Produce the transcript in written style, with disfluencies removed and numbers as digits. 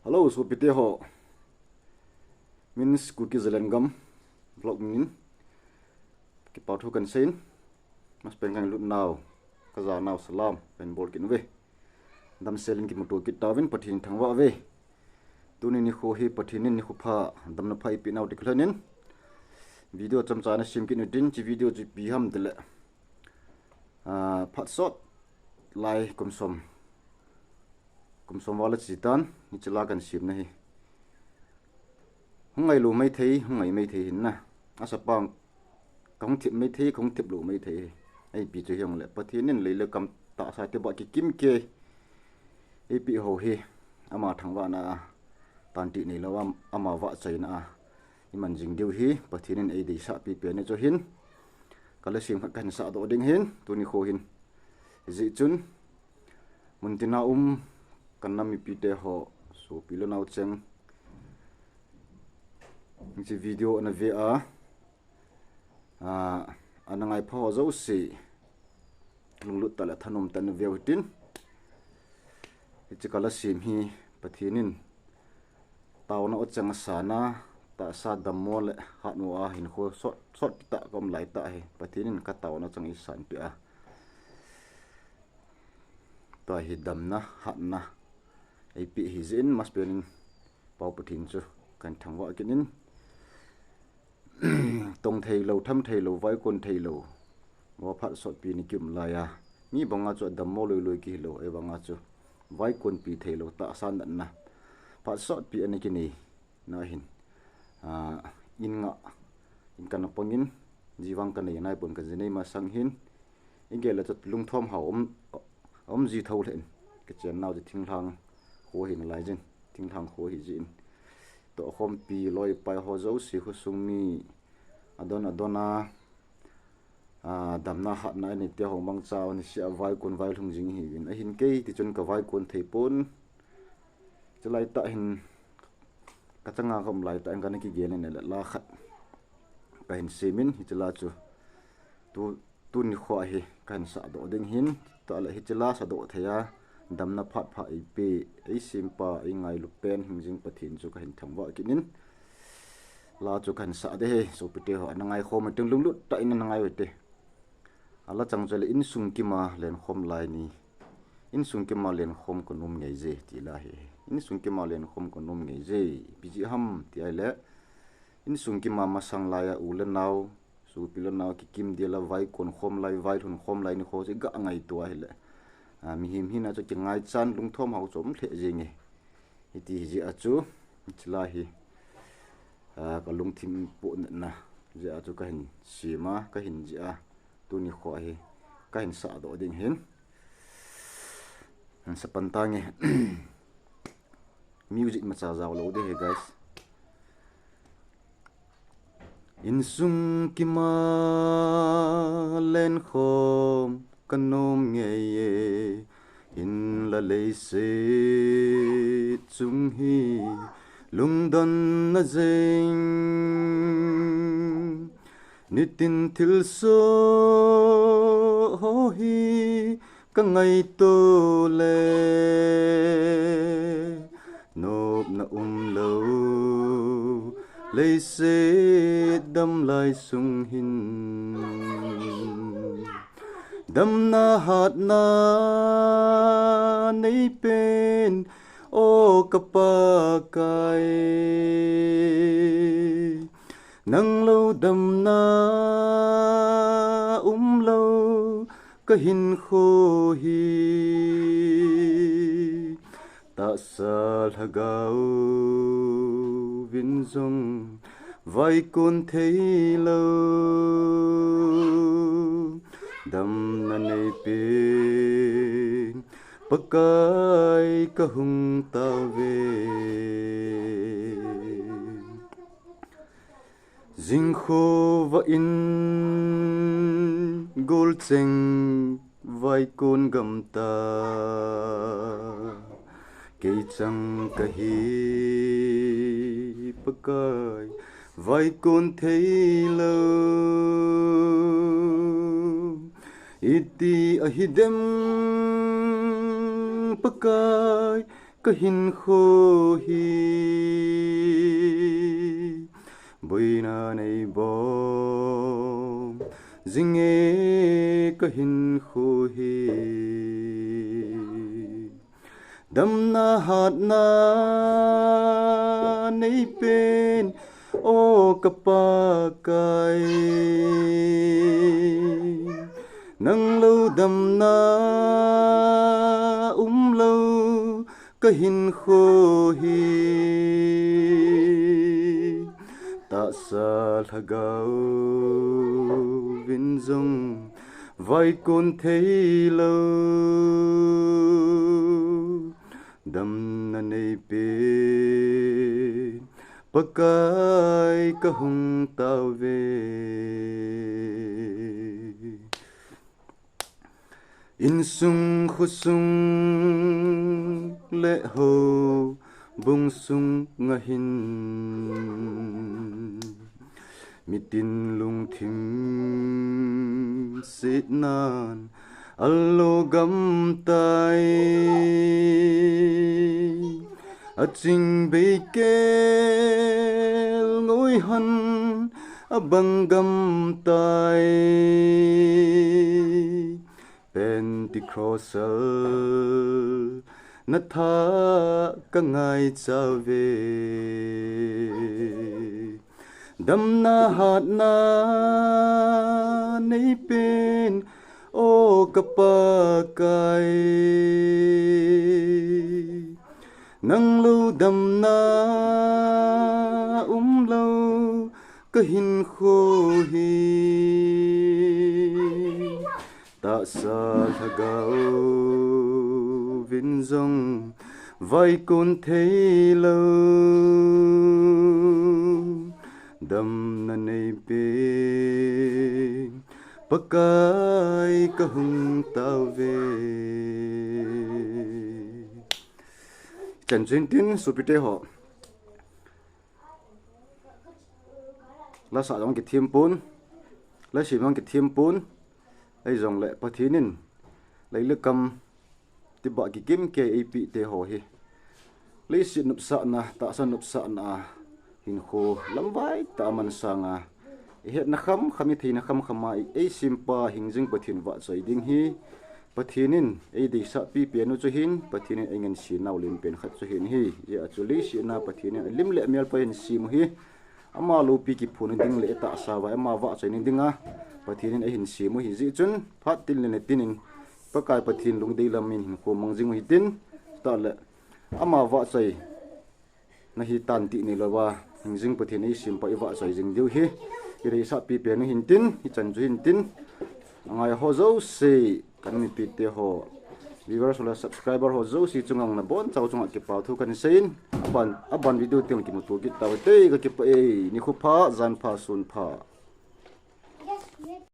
Hello, so pite ho. Min cookie zelengam vlog min. Ki pau thu kan sein. Mas pengang lut now. Kaza now salam pen bol kin ve. Dam selin ki motor kit tawin pathin thangwa ve. Tuni ni kho hi pathinin ni khupa dam na phai pi naw tiklanin. Video cham cha na sim kin din chi video chi pi ham dele. Phat sot lai kumsom wala chitan ni chila kan sim na hi. Ngày lù mấy thế, ngày mấy thế hình na, asa bang, không thiệp mấy thế, không thiệp lù mấy thế, ai bị chơi hồng lệ, bất thiên nên lấy lực cầm tạo sai tiêu bọ cái kim kê, ai bị hồ hi, ama thằng vợ na, tàn tị này lâu ama vợ chơi na, nhưng mà dính điều hi, bất thiên nên ai đi sát bị bể này cho hin, cái là xem cái sát độ đinh hin, tôi ni khô hin, dị chun, muốn tin nào cái nam bị tê họ, số bị lo nào chăng. Những video na về anh ngay phao dấu xì lùng lụt tại là thanom tại về tin chỉ có là sim hi pathinin tàu nó chẳng sana ta sa đam mole hạt noa hin kho sot ta kom lại tại pathinin ka tàu nó chẳng isan pia ta hi dam na hat na ai pi hi zin mas penin pau pathin chu kan thangwa kinin tông thầy lâu thăm thầy lâu vai con thầy lâu mua phát sọt pi ni kim lại à mi bằng ngã cho đầm mô lôi lôi kỳ lâu ấy bằng ngã cho vai con pi thầy lâu tạ san đận na phát sọt pi anh cái này na hin in ngã in căn phong in jiwang căn này nai pun cái gì này mà sang hin in cái là cho lung thom hậu gì thâu lên cái chuyện nào thì thinh thang khô hin lại dân thinh thang khô hi zin to khom pi loi pai ho zo si khu sung mi adona damna hat na ni te hong bang chaw ni sia vai kun vai lung jing hi win a hin ke ti chun ka vai kun thei pon chalai ta hin ka changa khom lai ta ang ki gen ne la khat ka hin semin hi chala chu tu ni kho hi kan sa do ding hin ta la hi chala sa do thaya damna phat pha ip ei simpa ei ngai lu pen hingjing pathin chu ka hin thamwa kinin la chu kan sa de he so pite ho anangai khom teng lung lut ta in anangai wete ala changchale in sung ki ma len khom lai ni in sung ki ma len khom ko num ngei je ti la he in sung ki ma len khom ko num ngei je biji ham ti ai le in sung ki ma masang la ya ulen naw su pilan naw ki kim de la vai kon khom lai vai thun khom lai ni kho je ga ngai to a hele mi him hi na cho chengai chan lung thom hau chom the je nge iti ji achu chila hi ka lung thim po na je achu ka hin sima ka hin ji a tu ni kho hi ka hin sa do ding hin an sa panta nge music ma cha zaw lo de he guys in sung ki ma len khom kanom nghe in la lei se chung hi lung don na zeng nitin thil so ho hi ka ngai to le nop na lo lei se dam lai sung hin đâm na hạt na nei pen o kapa kai nang lâu đâm na lâu ka hin kho hi ta sa lagao vin zong vai con thấy lâu đâm na nei pin pakai ka hung ta ve jing kho va in gol cheng vai kon gam ta ke chang ka hi pakai vai kon thei lo iti ahidem pakai ka hin kho hi boina nei bom zinge ka hin kho hi damna hat na nei pen o kapakai nang lâu đầm na lâu ka hin kho hi ta sa lagao vin zong vai con thấy lâu đầm na nei pe pakai ka hung tao về in sung khu sung lệ hồ bung sung nga hin mi tin lung thim sit nan allo gam tai a ching be kel ngoi han a bangam tai Pentecostal na tha ka ngai cha ve dam na hat na nei pen o ka pa kai nang lu dam na lo ka hin kho hi ta sa lagao vin zong vai con thấy lâu đầm na nei pe pakai ka hung tao về chân chân tin supite ho la sa dong ki thiam pun la si dong ki thiam pun ai dòng lệ pa thinin lấy lực cầm ti bọ ki kim ke ap te ho hi lấy si nup sa na ta sa nup sa na hin kho lam vai ta man sanga het na kham khami thi na kham khama ai simpa hingjing pathin wa chai ding hi pathinin ai de sa pi pe nu chu hin pathinin engen si naw lim pen khat chu hin hi ya chu li si na pathinin lim le mel pa hin si mu hi ama lo pi ki phun ding le ta sa wa ama wa chai ning dinga pathinin a hin si mu hi ji chun phat til ne tinin pakai pathin lung dei lamin hin ko mangjing hi tin ta le ama wa chai na hi tan ti ni lawa hingjing pathin ei sim pa i wa chai jing deu hi i re sa pi pe nu hin tin hi chan ju hin tin angai ho zo se kan mi pi te ho viewers or subscriber ho zo si chungang na bon chau chunga ki pau thu kan sein aban video tem ki mu tu ki taw te ka ki pa e ni khu pha zan pha sun pha